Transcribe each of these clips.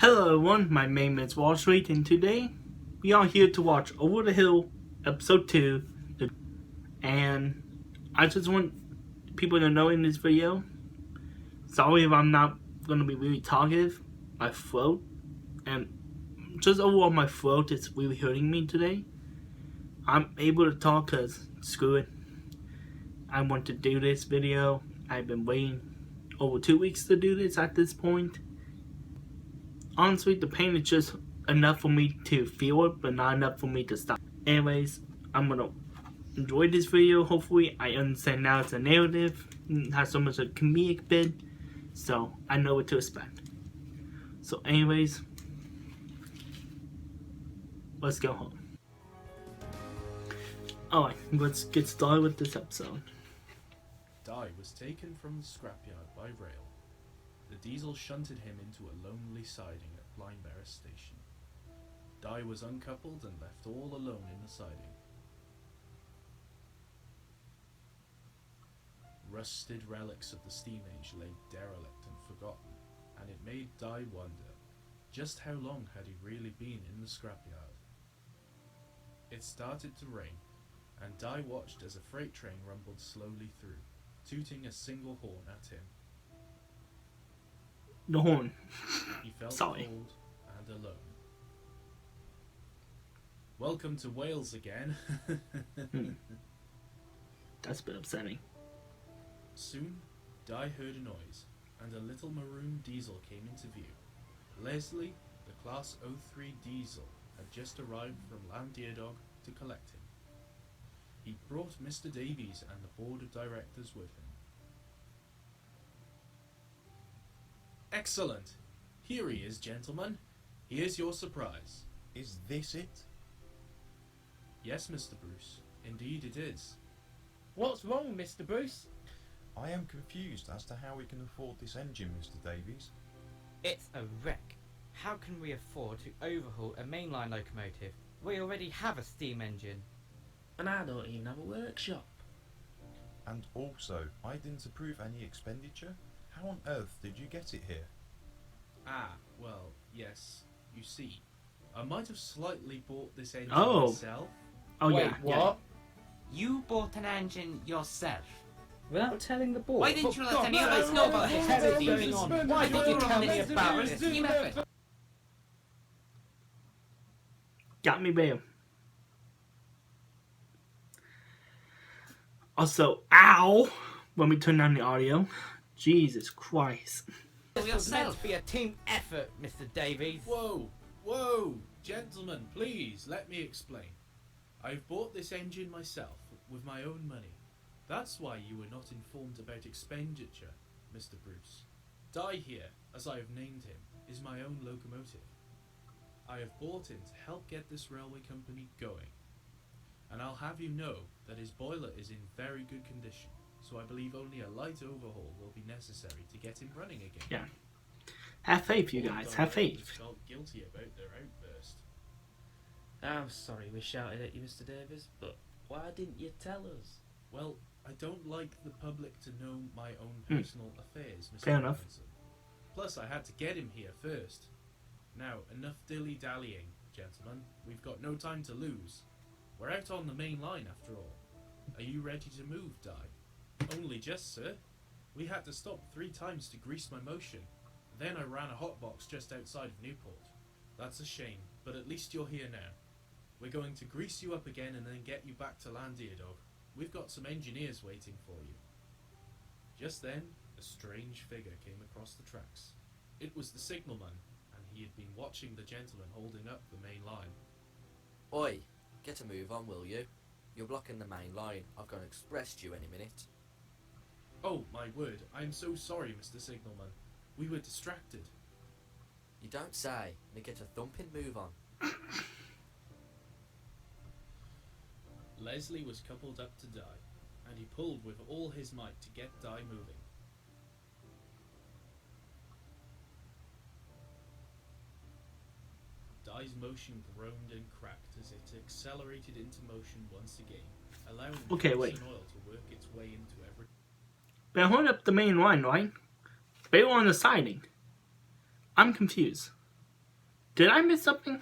Hello everyone, my name is WalStreet and today we are here to watch Over the Hill episode 2 and I just want people to know in this video, sorry if I'm not going to be really talkative, my throat and just overall my throat is really hurting me today. I'm able to talk because screw it, I want to do this video. I've been waiting over 2 weeks to do this at this point. Honestly, the pain is just enough for me to feel it, but not enough for me to stop. Anyways, I'm gonna enjoy this video. Hopefully, I understand now it's a narrative, it has so much a comedic bit, so I know what to expect. So, anyways, let's go home. Alright, let's get started with this episode. Di was taken from the scrapyard by rail. The diesel shunted him into a lonely siding at Blindbearer Station. Di was uncoupled and left all alone in the siding. Rusted relics of the steam age lay derelict and forgotten, and it made Di wonder, just how long had he really been in the scrapyard? It started to rain, and Di watched as a freight train rumbled slowly through, tooting a single horn at him. The horn. He felt Sorry. cold and alone. Welcome to Wales again. That's a bit upsetting. Soon, Di heard a noise, and a little maroon diesel came into view. Leslie, the Class 03 diesel, had just arrived from Llandiadog to collect him. He brought Mr. Davies and the board of directors with him. Excellent! Here he is, gentlemen. Here's your surprise. Is this it? Yes, Mr. Bruce. Indeed it is. What's wrong, Mr. Bruce? I am confused as to how we can afford this engine, Mr. Davies. It's a wreck. How can we afford to overhaul a mainline locomotive? We already have a steam engine. And I don't even have a workshop. And also, I didn't approve any expenditure. How on earth did you get it here? Ah, well, yes. You see, I might have slightly bought this engine Oh. myself. Oh Wait, yeah, what? You bought an engine yourself. Without telling the board? Why didn't you let God, any of no, us know about what this? the hell is Mr. going Davies? on? Why Why did did you you tell tell me me this about barbarous this? team effort? got me there. Also, ow! When we turn down the audio. Jesus Christ. This was meant to be a team effort, Mr. Davies. Whoa, whoa, gentlemen, please let me explain. I've bought this engine myself with my own money. That's why you were not informed about expenditure, Mr. Bruce. Di here, as I have named him, is my own locomotive. I have bought him to help get this railway company going. And I'll have you know that his boiler is in very good condition, so I believe only a light overhaul will be necessary to get him running again. Yeah. Have faith, you All guys. Have directors faith. felt guilty about their outburst. I'm sorry we shouted at you, Mr. Davies, but why didn't you tell us? Well, I don't like the public to know my own personal affairs, Mr. Fair enough. Robinson. Plus, I had to get him here first. Now, enough dilly-dallying, gentlemen. We've got no time to lose. We're out on the main line, after all. Are you ready to move, Di? Only just, sir. We had to stop 3 times to grease my motion. Then I ran a hotbox just outside of Newport. That's a shame, but at least you're here now. We're going to grease you up again and then get you back to Llandiadog. We've got some engineers waiting for you. Just then, a strange figure came across the tracks. It was the signalman, and he had been watching the gentleman holding up the main line. Oi, get a move on, will you? You're blocking the main line. I've got an express due any minute. Oh, my word, I am so sorry, Mr. Signalman. We were distracted. You don't say. Now get a thumping move on. Leslie was coupled up to Di, and he pulled with all his might to get Di moving. Di's motion groaned and cracked as it accelerated into motion once again, allowing Okay, gas wait. and oil to work its way into every... They're holding up the main line, right? They were on the siding. I'm confused. Did I miss something?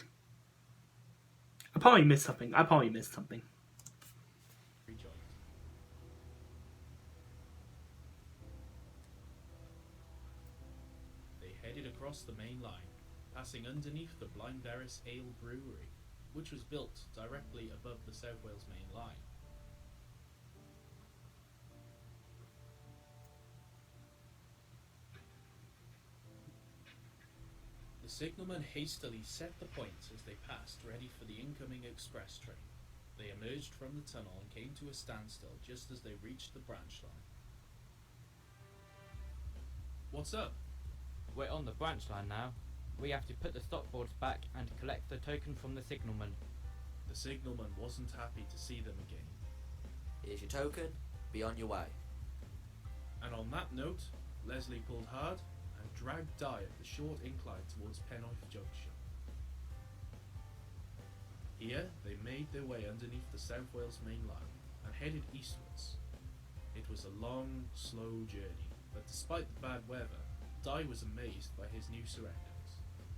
I probably missed something. Rejoined. They headed across the main line, passing underneath the Blindberris Ale Brewery, which was built directly above the South Wales main line. The signalman hastily set the points as they passed, ready for the incoming express train. They emerged from the tunnel and came to a standstill just as they reached the branch line. What's up? We're on the branch line now. We have to put the stopboards back and collect the token from the signalman. The signalman wasn't happy to see them again. Here's your token. Be on your way. And on that note, Leslie pulled hard and dragged Di up the short incline towards Pennoeth Junction. Here, they made their way underneath the South Wales main line and headed eastwards. It was a long, slow journey, but despite the bad weather, Di was amazed by his new surroundings.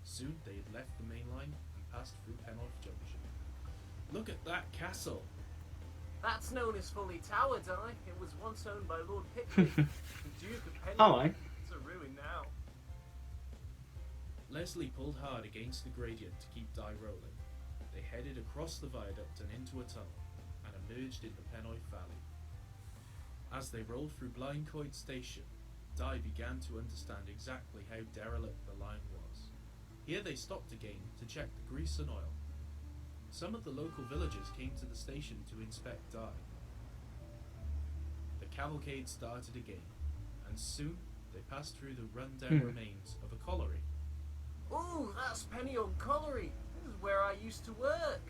Soon they had left the main line and passed through Pennoeth Junction. Look at that castle! That's known as Folly Tower, Di. It was once owned by Lord Pickford, the Duke of Penny. Alright. It's a ruin now. Leslie pulled hard against the gradient to keep Di rolling. They headed across the viaduct and into a tunnel, and emerged in the Pennoeth Valley. As they rolled through Blindcoid Station, Di began to understand exactly how derelict the line was. Here they stopped again to check the grease and oil. Some of the local villagers came to the station to inspect Di. The cavalcade started again, and soon they passed through the run-down remains of a colliery. Ooh, that's Pennyog Colliery. This is where I used to work.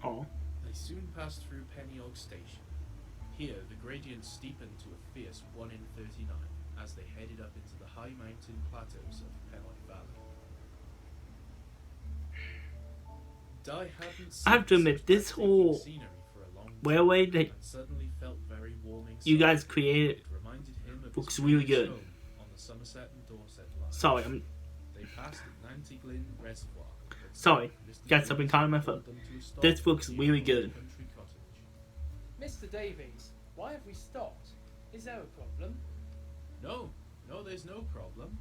Oh. They soon passed through Pennyog Station. Here, the gradient steepened to a fierce 1 in 39 as they headed up into the high mountain plateaus of Pennoeth Valley. Di hadn't I have to seen admit, such this breathtaking whole scenery for a long railway time, that and suddenly felt very warming you inside. guys created It reminded him of looks his really previous good. home on the Somerset and Dorset line. Sorry, I'm They passed the Nantyglyn Reservoir. but sorry. Mr. Got something Davies caught in my pulled foot. them to a stop This looks near really an old good. country cottage. Mr. Davies, why have we stopped? Is there a problem? No, there's no problem.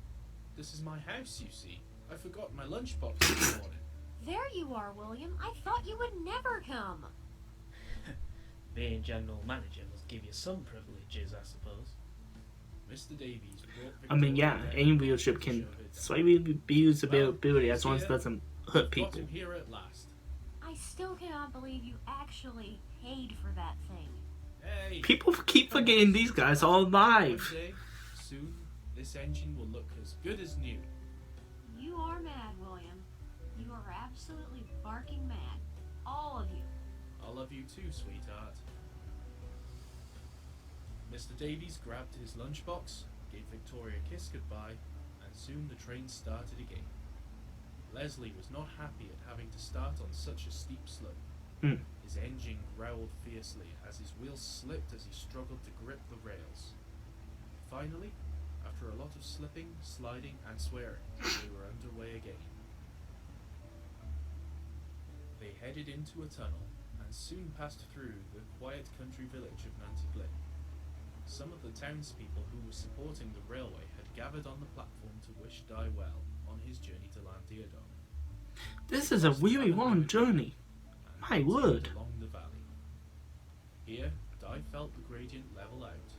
This is my house, you see. I forgot my lunchbox this morning. There you are, William. I thought you would never come. Being general manager must give you some privileges, I suppose. Mr. Davies brought I mean, Victoria yeah, down any and wheelchair show can her down. slightly abuse Well, ability as long as it here, doesn't hurt Got people. him here at last. I still cannot believe you actually paid for that thing. Hey! People keep forgetting these guys are alive. One day, soon, this engine will look as good as new. You are mad, William. You are absolutely barking mad. All of you. I love you too, sweetheart. Mr. Davies grabbed his lunchbox, gave Victoria a kiss goodbye, and soon the train started again. Leslie was not happy at having to start on such a steep slope. His engine growled fiercely as his wheels slipped as he struggled to grip the rails. Finally, after a lot of slipping, sliding, and swearing, they were underway again. They headed into a tunnel and soon passed through the quiet country village of Nantyglyn. Some of the townspeople who were supporting the railway had gathered on the platform to wish Di well on his journey to Llandiadog. This is a really long journey. And My continued word. along the valley. Here, Di felt the gradient level out.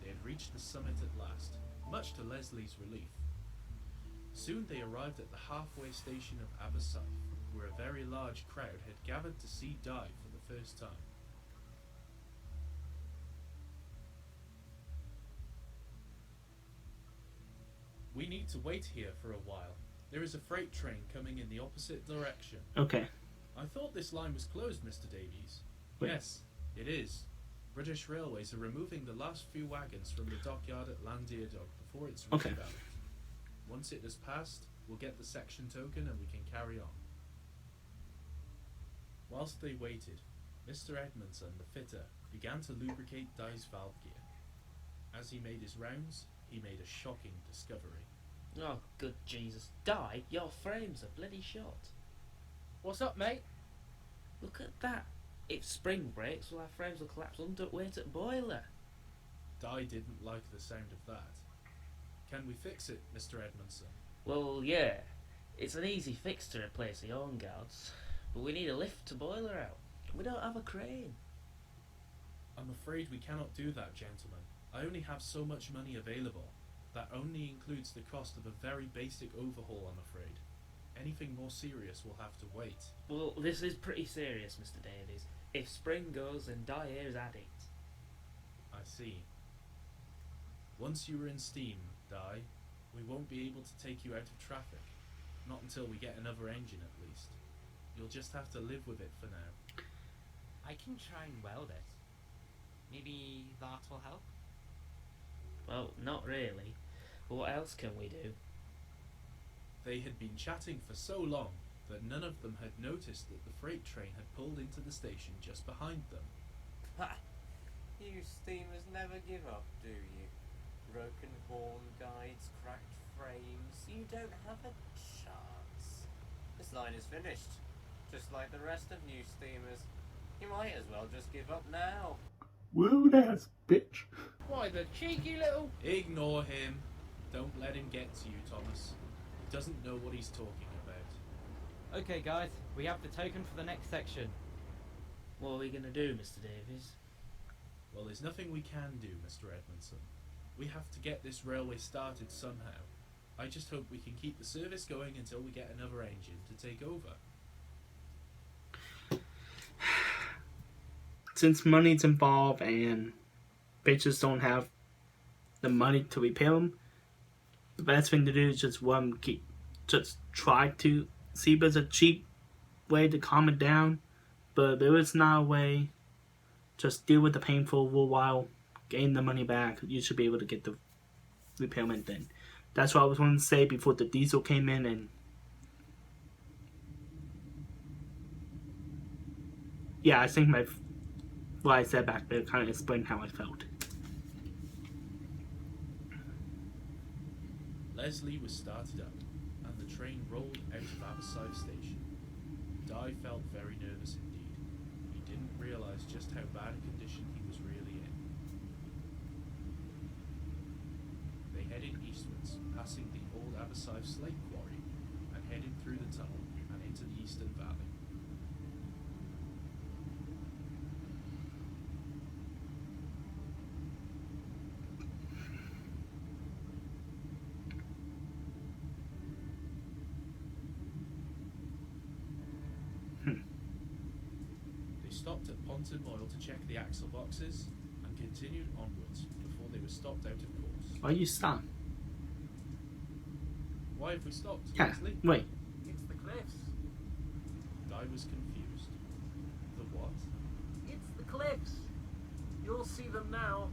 They had reached the summit at last, much to Leslie's relief. Soon they arrived at the halfway station of Abersath, where a very large crowd had gathered to see Di for the first time. We need to wait here for a while. There is a freight train coming in the opposite direction. Okay. I thought this line was closed, Mr. Davies. Wait. Yes, it is. British Railways are removing the last few wagons from the dockyard at Llandiadog before it's Okay. redeveloped. Once it has passed, we'll get the section token and we can carry on. Whilst they waited, Mr. Edmondson, the fitter, began to lubricate Di's valve gear. As he made his rounds, he made a shocking discovery. Oh, good Jesus. Di, your frames are bloody short. What's up, mate? Look at that. If spring breaks, well, our frames will collapse under weight at boiler. Di didn't like the sound of that. Can we fix it, Mr. Edmondson? Well, yeah. It's an easy fix to replace the horn guards, but we need a lift to boiler out. We don't have a crane. I'm afraid we cannot do that, gentlemen. I only have so much money available. That only includes the cost of a very basic overhaul, I'm afraid. Anything more serious will have to wait. Well, this is pretty serious, Mr. Davies. If spring goes, then Di here is at it. I see. Once you are in steam, Di, we won't be able to take you out of traffic. Not until we get another engine, at least. You'll just have to live with it for now. I can try and weld it. Maybe that will help? Well, not really. But what else can we do? They had been chatting for so long that none of them had noticed that the freight train had pulled into the station just behind them. Ha! You steamers never give up, do you? Broken horn guides, cracked frames, you don't have a chance. This line is finished, just like the rest of new steamers. You might as well just give up now. Rude ass bitch. Why, the cheeky little... Ignore him. Don't let him get to you, Thomas. He doesn't know what he's talking about. Okay, guys, we have the token for the next section. What are we going to do, Mr. Davies? Well, there's nothing we can do, Mr. Edmondson. We have to get this railway started somehow. I just hope we can keep the service going until we get another engine to take over. Since money's involved and bitches don't have the money to repair them, the best thing to do is just try to see if there's a cheap way to calm it down. But if there is not a way, just deal with the pain for a little while, gain the money back. You should be able to get the repairment then. That's what I was going to say before the diesel came in, and yeah, I think what I said back there kind of explained how I felt. Leslie was started up, and the train rolled out of Abersyve station. Di felt very nervous indeed. He didn't realise just how bad a condition he was really in. They headed eastwards, passing the old Abersyve slate quarry, and headed through the tunnel and into the eastern valley. Stopped at Ponton Moyle to check the axle boxes and continued onwards before they were stopped out of course. Why you stop? Why have we stopped, Yeah, Leslie? wait. It's the cliffs. Di was confused. The what? It's the cliffs. You'll see them now.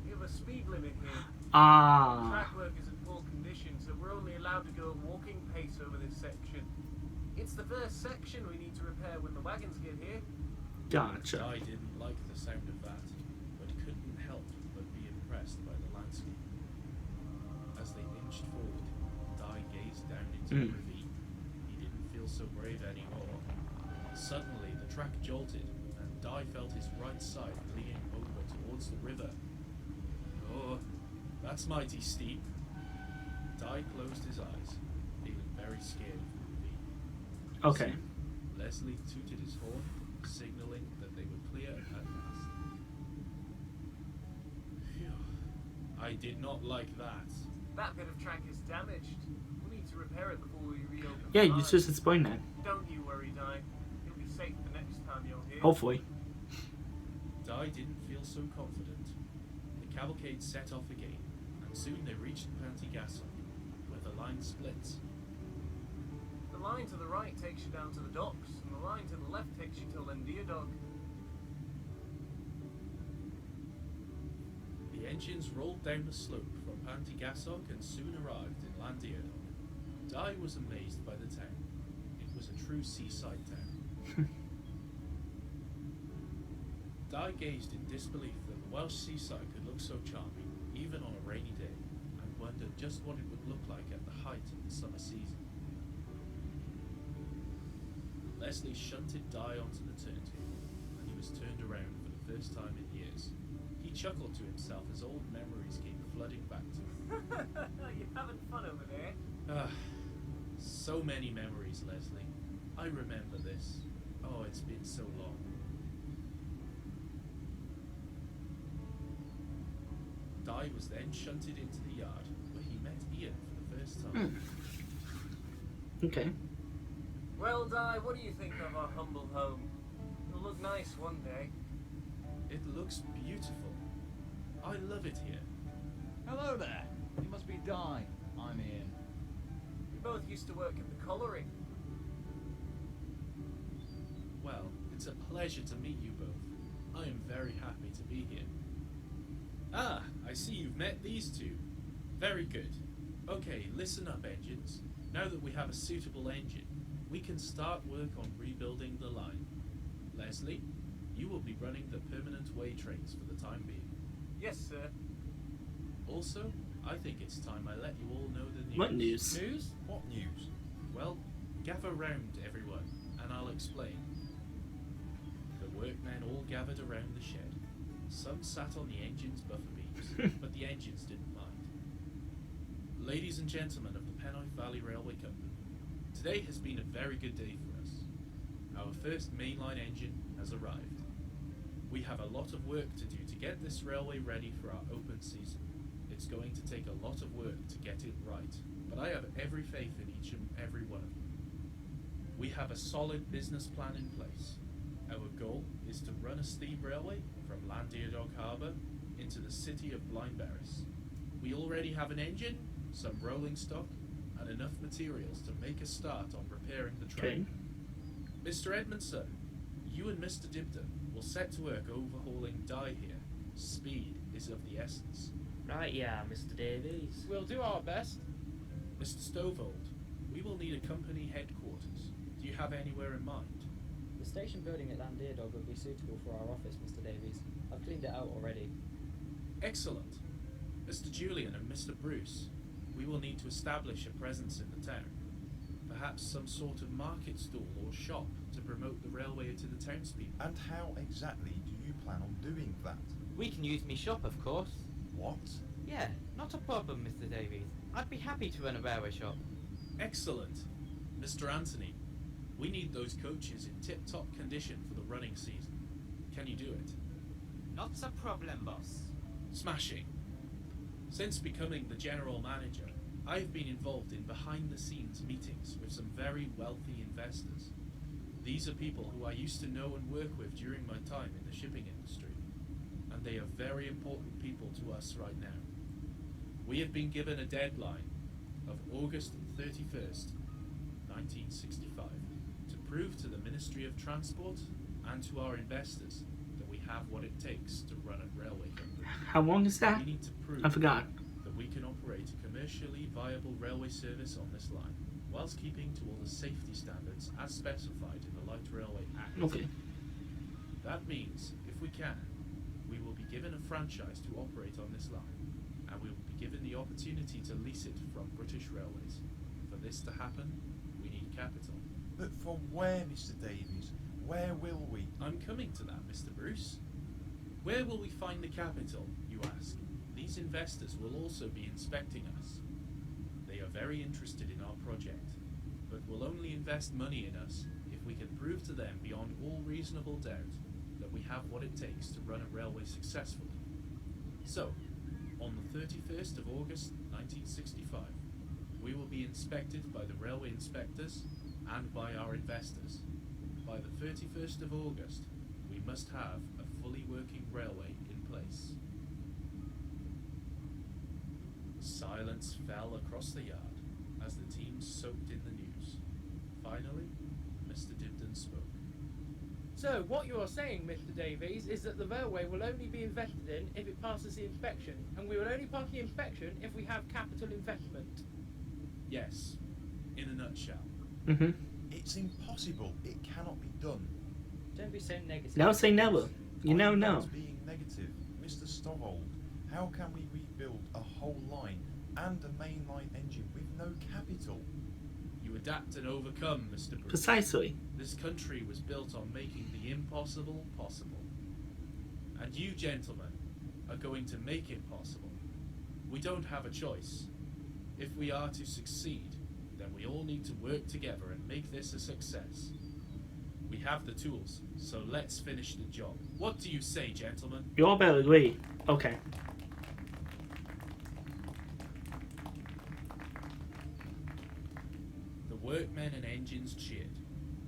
We have a speed limit here. Ah, Track work is in poor condition, so we're only allowed to go at walking pace over this section. It's the first section we need to repair when the wagons get here. gotcha. Di didn't like the sound of that, but couldn't help but be impressed by the landscape. As they inched forward, Di gazed down into the ravine. He didn't feel so brave anymore. Suddenly, the track jolted, and Di felt his right side leaning over towards the river. Oh, that's mighty steep. Di closed his eyes, feeling very scared of the ravine. Okay. Leslie tooted his horn, signalling that they were clear at last. Phew. I did not like that. That bit of track is damaged. We need to repair it before we reopen. Yeah, the you line. just explained that. Don't you worry, Di. You'll be safe the next time you're here. Hopefully. Di didn't feel so confident. The cavalcade set off again, and soon they reached Pantigasso, where the line splits. The line to the right takes you down to the docks, and the line to the left takes you to Lendiadog. The engines rolled down the slope from Pantigassog and soon arrived in Landiadog. Di was amazed by the town. It was a true seaside town. Di gazed in disbelief that the Welsh seaside could look so charming, even on a rainy day, and wondered wondered just what it would look like at the height of the summer season. Leslie shunted Di onto the turntable, and he was turned around for the first time in years. He chuckled to himself as old memories came flooding back to him. You're having fun over there. Ah, so many memories, Leslie. I remember this. Oh, it's been so long. Di was then shunted into the yard, where he met Ian for the first time. Okay. Well, Di, what do you think of our humble home? It'll look nice one day. It looks beautiful. I love it here. Hello there. You must be Di. I'm Ian. We both used to work at the colliery. Well, it's a pleasure to meet you both. I am very happy to be here. Ah, I see you've met these two. Very good. Okay, listen up, engines. Now that we have a suitable engine, we can start work on rebuilding the line. Leslie, you will be running the permanent way trains for the time being. Yes, sir. Also, I think it's time I let you all know the news. What news? News? What news? Well, gather round, everyone, and I'll explain. The workmen all gathered around the shed. Some sat on the engine's buffer beams, but the engines didn't mind. Ladies and gentlemen of the Pennoy Valley Railway Company, today has been a very good day for us. Our first mainline engine has arrived. We have a lot of work to do to get this railway ready for our open season. It's going to take a lot of work to get it right, but I have every faith in each and every one of you. We have a solid business plan in place. Our goal is to run a steam railway from Llandeardog Harbour into the city of Blindberris. We already have an engine, some rolling stock, and enough materials to make a start on repairing the train. Mr. Edmondson, you and Mr. Dibden will set to work overhauling Di here. Speed is of the essence. Right, yeah, Mr. Davies. We'll do our best. Mr. Stovold, we will need a company headquarters. Do you have anywhere in mind? The station building at Llandeardog would be suitable for our office, Mr. Davies. I've cleaned it out already. Excellent. Mr. Julian and Mr. Bruce, we will need to establish a presence in the town. Perhaps some sort of market stall or shop to promote the railway to the townspeople. And how exactly do you plan on doing that? We can use me shop, of course. What? Yeah, not a problem, Mr. Davies. I'd be happy to run a railway shop. Excellent. Mr. Anthony, we need those coaches in tip-top condition for the running season. Can you do it? Not a problem, boss. Smashing. Since becoming the general manager, I've been involved in behind-the-scenes meetings with some very wealthy investors. These are people who I used to know and work with during my time in the shipping industry, and they are very important people to us right now. We have been given a deadline of August 31st, 1965, to prove to the Ministry of Transport and to our investors that we have what it takes to run a railway company. How long is that? We need to prove I forgot. that we can operate a commercially viable railway service on this line, whilst keeping to all the safety standards as specified in the Light Railway Act. Okay. That means, if we can, we will be given a franchise to operate on this line, and we will be given the opportunity to lease it from British Railways. For this to happen, we need capital. But from where, Mr. Davies? Where will we? I'm coming to that, Mr. Bruce. Where will we find the capital, you ask? These investors will also be inspecting us. They are very interested in our project, but will only invest money in us if we can prove to them beyond all reasonable doubt that we have what it takes to run a railway successfully. So, on the 31st of August 1965, we will be inspected by the railway inspectors and by our investors. By the 31st of August, we must have a fully working railway in place. Silence fell across the yard as the team soaked in the news. Finally, Mr. Dibden spoke. So, what you are saying, Mr. Davies, is that the railway will only be invested in if it passes the inspection, and we will only pass the inspection if we have capital investment. Yes, in a nutshell. Mm-hmm. It's impossible. It cannot be done. Don't be so negative. Never say never. You never know. Being negative, Mr. Stovold, how can we rebuild a whole line and a mainline engine with no capital. You adapt and overcome, Mr. Bruce. Precisely. This country was built on making the impossible possible. And you, gentlemen, are going to make it possible. We don't have a choice. If we are to succeed, then we all need to work together and make this a success. We have the tools, so let's finish the job. What do you say, gentlemen? You all better agree. Okay. The workmen and engines cheered.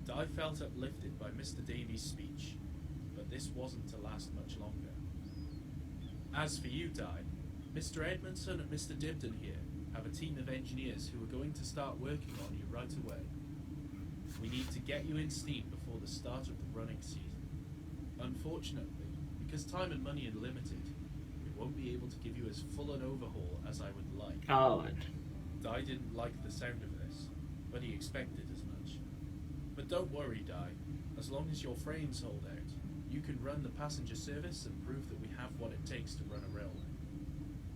Di felt uplifted by Mr. Davies' speech, but this wasn't to last much longer. As for you, Di, Mr. Edmondson and Mr. Dibdin here have a team of engineers who are going to start working on you right away. We need to get you in steam before the start of the running season. Unfortunately, because time and money are limited, we won't be able to give you as full an overhaul as I would like. Alright. Di didn't like the sound of this, but he expected as much. But don't worry, Di. As long as your frames hold out, you can run the passenger service and prove that we have what it takes to run a railway.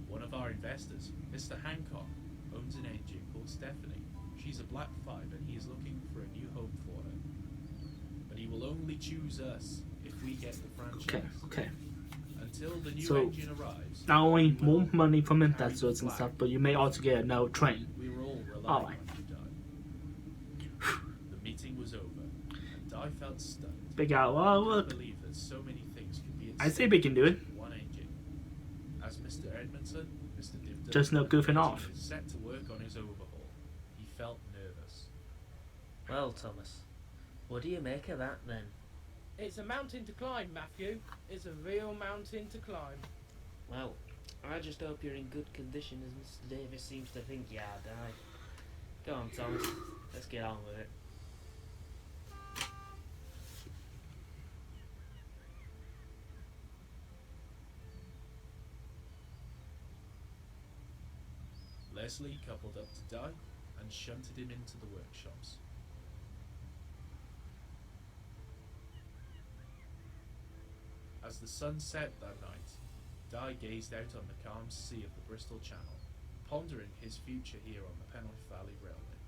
One of our investors, Mr. Hancock, owns an engine called Stephanie. She's a Black 5 and he is looking for a new home for her. But he will only choose us if we get the franchise. Okay. Until the new So, engine arrives. not only more money from investors and stuff, but you may also get another train. We were all relying Alright. on you, Di. The meeting was over, and Di felt stunned. Big out. Well, I look. couldn't believe that so many things could be at I say stake we can do it. in one engine. As Mr. Edmondson, Mr. Dibdin, Just no goofing off. engineers set to work on his overhaul. He felt nervous. Well, Thomas, what do you make of that then? It's a mountain to climb, Matthew. It's a real mountain to climb. Well, I just hope you're in good condition as Mr. Davis seems to think you are, Di. Go on, Thomas. Let's get on with it. Leslie coupled up to Di and shunted him into the workshops. As the sun set that night, Di gazed out on the calm sea of the Bristol Channel, pondering his future here on the Penrith Valley Railway.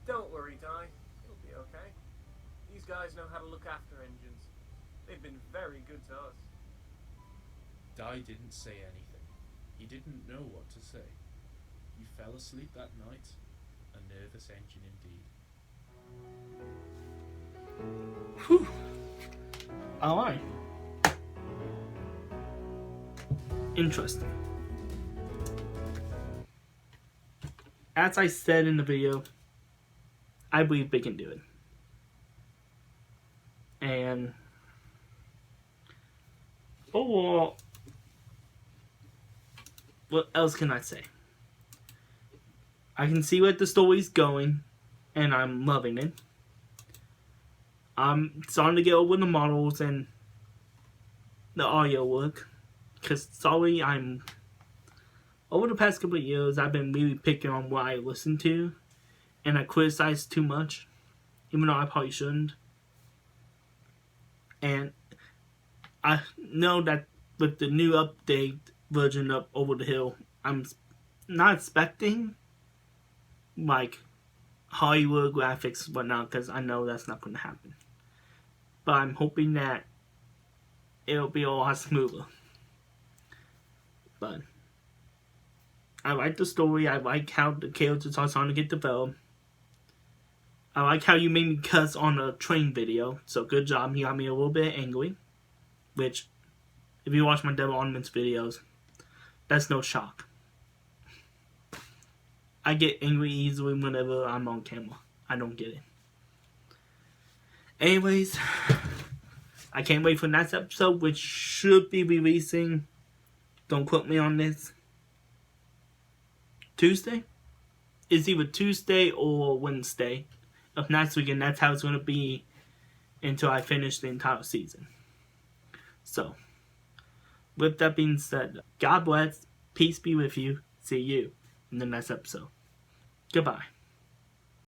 Don't worry, Di. It'll be okay. These guys know how to look after engines. They've been very good to us. Di didn't say anything. He didn't know what to say. He fell asleep that night, a nervous engine indeed. Whew. Alright. Interesting. As I said in the video, I believe they can do it. And overall, what else can I say? I can see where the story's going, and I'm loving it. I'm starting to get over the models and the audio work, because sorry, over the past couple of years, I've been really picking on what I listen to, and I criticize too much, even though I probably shouldn't. And I know that with the new update version of Over the Hill, I'm not expecting like Hollywood graphics and whatnot, because I know that's not going to happen. But I'm hoping that it'll be a lot smoother. But I like the story. I like how the characters are starting to get developed. I like how you made me cuss on a train video. So good job. You got me a little bit angry. Which, if you watch my Devil Ornaments videos, that's no shock. I get angry easily whenever I'm on camera. I don't get it. Anyways, I can't wait for the next episode, which should be releasing, don't quote me on this, Tuesday? It's either Tuesday or Wednesday of next week, and that's how it's going to be until I finish the entire season. So, with that being said, God bless, peace be with you, see you in the next episode. Goodbye.